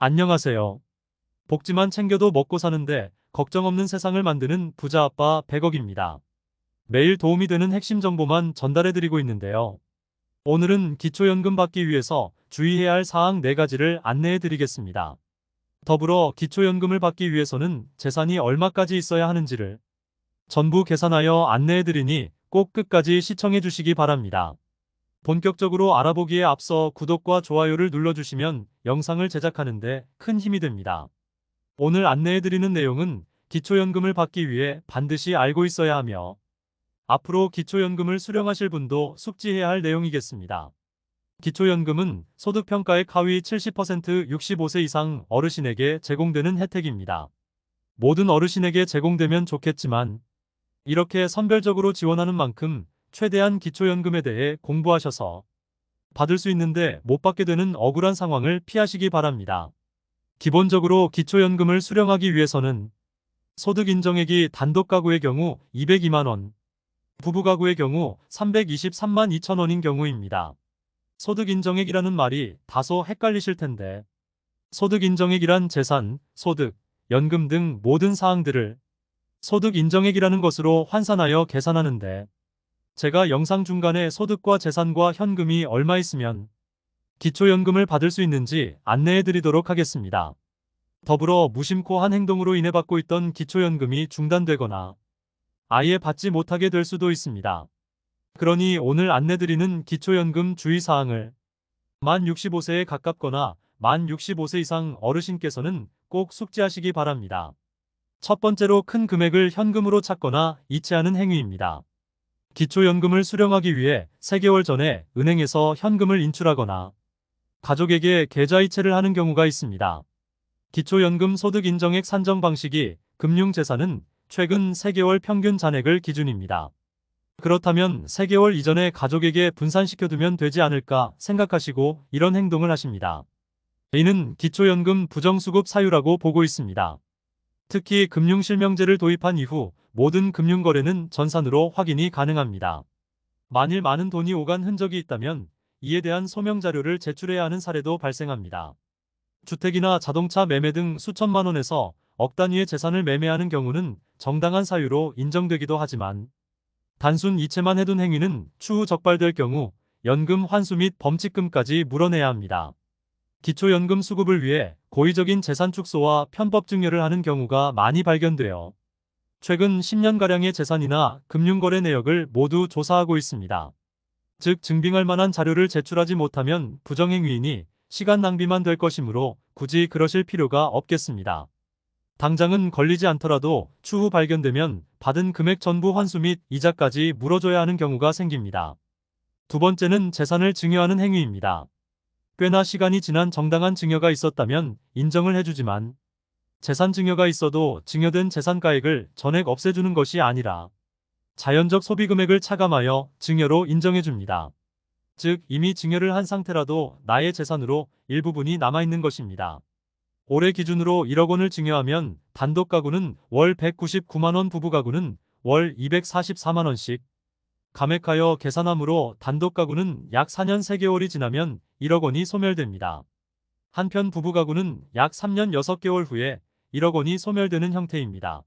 안녕하세요. 복지만 챙겨도 먹고 사는데 걱정 없는 세상을 만드는 부자 아빠 100억입니다. 매일 도움이 되는 핵심 정보만 전달해드리고 있는데요. 오늘은 기초연금 받기 위해서 주의해야 할 사항 4가지를 안내해드리겠습니다. 더불어 기초연금을 받기 위해서는 재산이 얼마까지 있어야 하는지를 전부 계산하여 안내해드리니 꼭 끝까지 시청해주시기 바랍니다. 본격적으로 알아보기에 앞서 구독과 좋아요를 눌러주시면 영상을 제작하는데 큰 힘이 됩니다. 오늘 안내해드리는 내용은 기초연금을 받기 위해 반드시 알고 있어야 하며 앞으로 기초연금을 수령하실 분도 숙지해야 할 내용이겠습니다. 기초연금은 소득평가액 하위 70% 65세 이상 어르신에게 제공되는 혜택입니다. 모든 어르신에게 제공되면 좋겠지만 이렇게 선별적으로 지원하는 만큼 최대한 기초연금에 대해 공부하셔서 받을 수 있는데 못 받게 되는 억울한 상황을 피하시기 바랍니다. 기본적으로 기초연금을 수령하기 위해서는 소득 인정액이 단독 가구의 경우 202만 원, 부부 가구의 경우 323만 2천 원인 경우입니다. 소득 인정액이라는 말이 다소 헷갈리실 텐데 소득 인정액이란 재산, 소득, 연금 등 모든 사항들을 소득 인정액이라는 것으로 환산하여 계산하는데 제가 영상 중간에 소득과 재산과 현금이 얼마 있으면 기초연금을 받을 수 있는지 안내해 드리도록 하겠습니다. 더불어 무심코 한 행동으로 인해 받고 있던 기초연금이 중단되거나 아예 받지 못하게 될 수도 있습니다. 그러니 오늘 안내드리는 기초연금 주의사항을 만 65세에 가깝거나 만 65세 이상 어르신께서는 꼭 숙지하시기 바랍니다. 첫 번째로 큰 금액을 현금으로 찾거나 이체하는 행위입니다. 기초연금을 수령하기 위해 3개월 전에 은행에서 현금을 인출하거나 가족에게 계좌이체를 하는 경우가 있습니다. 기초연금 소득 인정액 산정 방식이 금융재산은 최근 3개월 평균 잔액을 기준입니다. 그렇다면 3개월 이전에 가족에게 분산시켜두면 되지 않을까 생각하시고 이런 행동을 하십니다. 이는 기초연금 부정수급 사유라고 보고 있습니다. 특히 금융실명제를 도입한 이후 모든 금융거래는 전산으로 확인이 가능합니다. 만일 많은 돈이 오간 흔적이 있다면 이에 대한 소명자료를 제출해야 하는 사례도 발생합니다. 주택이나 자동차 매매 등 수천만 원에서 억 단위의 재산을 매매하는 경우는 정당한 사유로 인정되기도 하지만 단순 이체만 해둔 행위는 추후 적발될 경우 연금 환수 및 범칙금까지 물어내야 합니다. 기초연금 수급을 위해 고의적인 재산 축소와 편법 증여를 하는 경우가 많이 발견되어 최근 10년가량의 재산이나 금융거래 내역을 모두 조사하고 있습니다. 즉 증빙할 만한 자료를 제출하지 못하면 부정행위이니 시간 낭비만 될 것이므로 굳이 그러실 필요가 없겠습니다. 당장은 걸리지 않더라도 추후 발견되면 받은 금액 전부 환수 및 이자까지 물어줘야 하는 경우가 생깁니다. 두 번째는 재산을 증여하는 행위입니다. 꽤나 시간이 지난 정당한 증여가 있었다면 인정을 해주지만 재산 증여가 있어도 증여된 재산가액을 전액 없애주는 것이 아니라 자연적 소비금액을 차감하여 증여로 인정해줍니다. 즉 이미 증여를 한 상태라도 나의 재산으로 일부분이 남아있는 것입니다. 올해 기준으로 1억 원을 증여하면 단독 가구는 월 199만 원, 부부 가구는 월 244만 원씩 감액하여 계산하므로 단독 가구는 약 4년 3개월이 지나면 1억 원이 소멸됩니다. 한편 부부 가구는 약 3년 6개월 후에 1억 원이 소멸되는 형태입니다.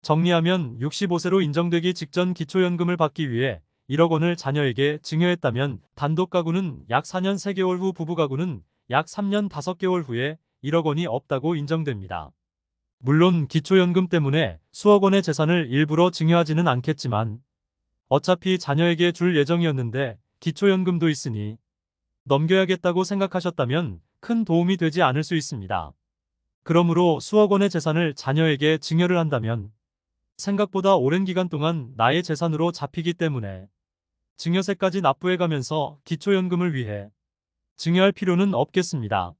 정리하면 65세로 인정되기 직전 기초연금을 받기 위해 1억 원을 자녀에게 증여했다면 단독 가구는 약 4년 3개월 후, 부부 가구는 약 3년 5개월 후에 1억 원이 없다고 인정됩니다. 물론 기초연금 때문에 수억 원의 재산을 일부러 증여하지는 않겠지만 어차피 자녀에게 줄 예정이었는데 기초연금도 있으니 넘겨야겠다고 생각하셨다면 큰 도움이 되지 않을 수 있습니다. 그러므로 수억 원의 재산을 자녀에게 증여를 한다면 생각보다 오랜 기간 동안 나의 재산으로 잡히기 때문에 증여세까지 납부해가면서 기초연금을 위해 증여할 필요는 없겠습니다.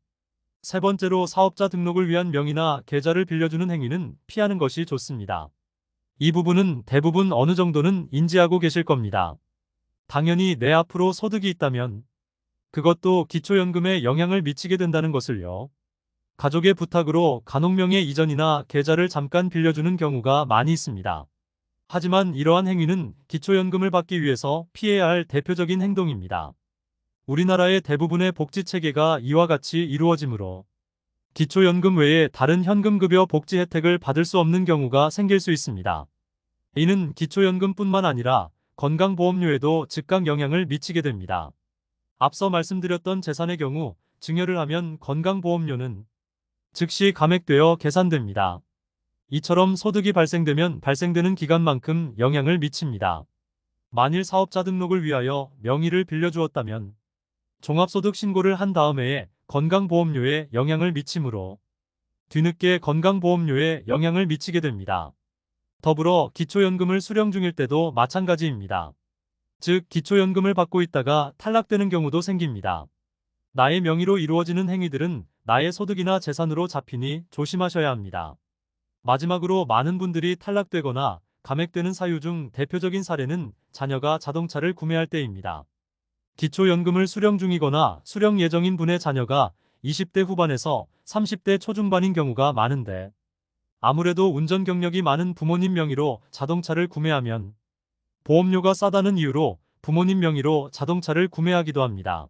세 번째로 사업자 등록을 위한 명의나 계좌를 빌려주는 행위는 피하는 것이 좋습니다. 이 부분은 대부분 어느 정도는 인지하고 계실 겁니다. 당연히 내 앞으로 소득이 있다면 그것도 기초연금에 영향을 미치게 된다는 것을요. 가족의 부탁으로 간혹명의 이전이나 계좌를 잠깐 빌려주는 경우가 많이 있습니다. 하지만 이러한 행위는 기초연금을 받기 위해서 피해야 할 대표적인 행동입니다. 우리나라의 대부분의 복지체계가 이와 같이 이루어지므로 기초연금 외에 다른 현금급여 복지 혜택을 받을 수 없는 경우가 생길 수 있습니다. 이는 기초연금뿐만 아니라 건강보험료에도 즉각 영향을 미치게 됩니다. 앞서 말씀드렸던 재산의 경우 증여를 하면 건강보험료는 즉시 감액되어 계산됩니다. 이처럼 소득이 발생되면 발생되는 기간만큼 영향을 미칩니다. 만일 사업자 등록을 위하여 명의를 빌려주었다면 종합소득 신고를 한 다음 해에 건강보험료에 영향을 미치므로 뒤늦게 건강보험료에 영향을 미치게 됩니다. 더불어 기초연금을 수령 중일 때도 마찬가지입니다. 즉, 기초연금을 받고 있다가 탈락되는 경우도 생깁니다. 나의 명의로 이루어지는 행위들은 나의 소득이나 재산으로 잡히니 조심하셔야 합니다. 마지막으로 많은 분들이 탈락되거나 감액되는 사유 중 대표적인 사례는 자녀가 자동차를 구매할 때입니다. 기초연금을 수령 중이거나 수령 예정인 분의 자녀가 20대 후반에서 30대 초중반인 경우가 많은데 아무래도 운전 경력이 많은 부모님 명의로 자동차를 구매하면 보험료가 싸다는 이유로 부모님 명의로 자동차를 구매하기도 합니다.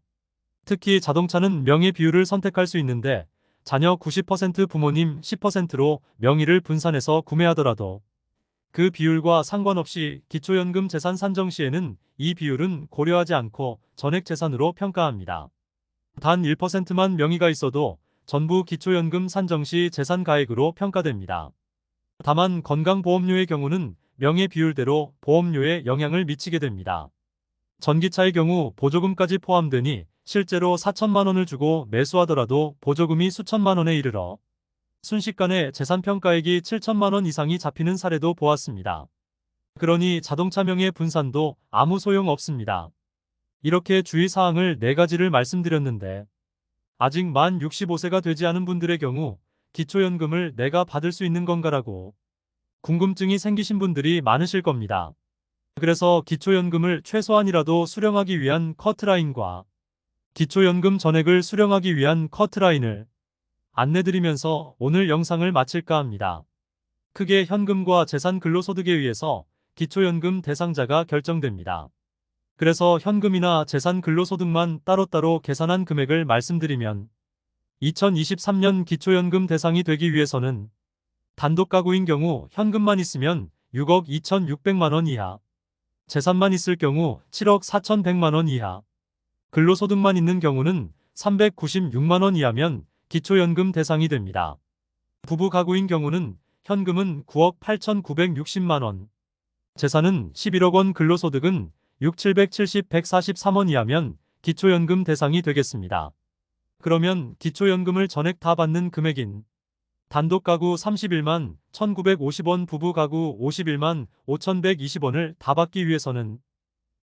특히 자동차는 명의 비율을 선택할 수 있는데 자녀 90% 부모님 10%로 명의를 분산해서 구매하더라도 그 비율과 상관없이 기초연금 재산 산정 시에는 이 비율은 고려하지 않고 전액 재산으로 평가합니다. 단 1%만 명의가 있어도 전부 기초연금 산정 시 재산 가액으로 평가됩니다. 다만 건강보험료의 경우는 명의 비율대로 보험료에 영향을 미치게 됩니다. 전기차의 경우 보조금까지 포함되니 실제로 4천만 원을 주고 매수하더라도 보조금이 수천만 원에 이르러 순식간에 재산평가액이 7천만 원 이상이 잡히는 사례도 보았습니다. 그러니 자동차 명의 분산도 아무 소용 없습니다. 이렇게 주의사항을 4가지를 말씀드렸는데 아직 만 65세가 되지 않은 분들의 경우 기초연금을 내가 받을 수 있는 건가라고 궁금증이 생기신 분들이 많으실 겁니다. 그래서 기초연금을 최소한이라도 수령하기 위한 커트라인과 기초연금 전액을 수령하기 위한 커트라인을 안내드리면서 오늘 영상을 마칠까 합니다. 크게 현금과 재산 근로소득에 의해서 기초연금 대상자가 결정됩니다. 그래서 현금이나 재산 근로소득만 따로따로 계산한 금액을 말씀드리면 2023년 기초연금 대상이 되기 위해서는 단독 가구인 경우 현금만 있으면 6억 2,600만 원 이하, 재산만 있을 경우 7억 4,100만 원 이하, 근로소득만 있는 경우는 396만 원 이하면 기초연금 대상이 됩니다. 부부 가구인 경우는 현금은 9억 8,960만 원, 재산은 11억 원, 근로소득은 143원 이하면 기초연금 대상이 되겠습니다. 그러면 기초연금을 전액 다 받는 금액인 단독 가구 31만 1,950원, 부부 가구 51만 5,120원을 다 받기 위해서는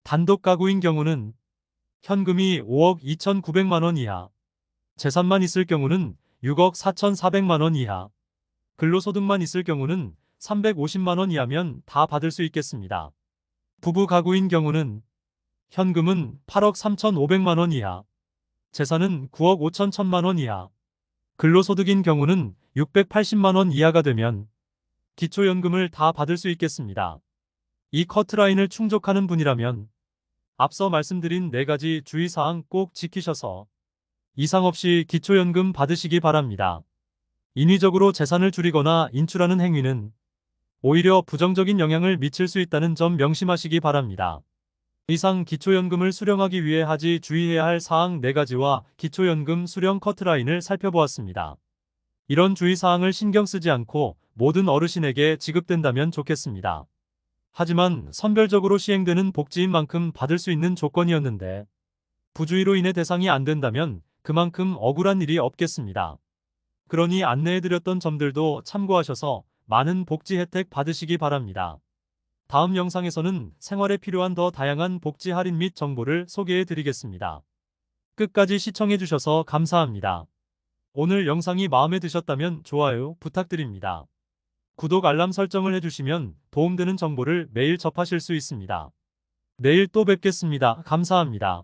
단독 가구인 경우는 현금이 5억 2,900만 원 이하, 재산만 있을 경우는 6억 4,400만 원 이하, 근로소득만 있을 경우는 350만 원 이하면 다 받을 수 있겠습니다. 부부 가구인 경우는 현금은 8억 3,500만 원 이하, 재산은 9억 5천 1천만 원 이하, 근로소득인 경우는 680만 원 이하가 되면 기초연금을 다 받을 수 있겠습니다. 이 커트라인을 충족하는 분이라면 앞서 말씀드린 4가지 주의사항 꼭 지키셔서 이상 없이 기초연금 받으시기 바랍니다. 인위적으로 재산을 줄이거나 인출하는 행위는 오히려 부정적인 영향을 미칠 수 있다는 점 명심하시기 바랍니다. 이상 기초연금을 수령하기 위해 하지 주의해야 할 사항 4가지와 기초연금 수령 커트라인을 살펴보았습니다. 이런 주의사항을 신경 쓰지 않고 모든 어르신에게 지급된다면 좋겠습니다. 하지만 선별적으로 시행되는 복지인 만큼 받을 수 있는 조건이었는데 부주의로 인해 대상이 안 된다면 그만큼 억울한 일이 없겠습니다. 그러니 안내해드렸던 점들도 참고하셔서 많은 복지 혜택 받으시기 바랍니다. 다음 영상에서는 생활에 필요한 더 다양한 복지 할인 및 정보를 소개해드리겠습니다. 끝까지 시청해주셔서 감사합니다. 오늘 영상이 마음에 드셨다면 좋아요 부탁드립니다. 구독 알람 설정을 해주시면 도움되는 정보를 매일 접하실 수 있습니다. 내일 또 뵙겠습니다. 감사합니다.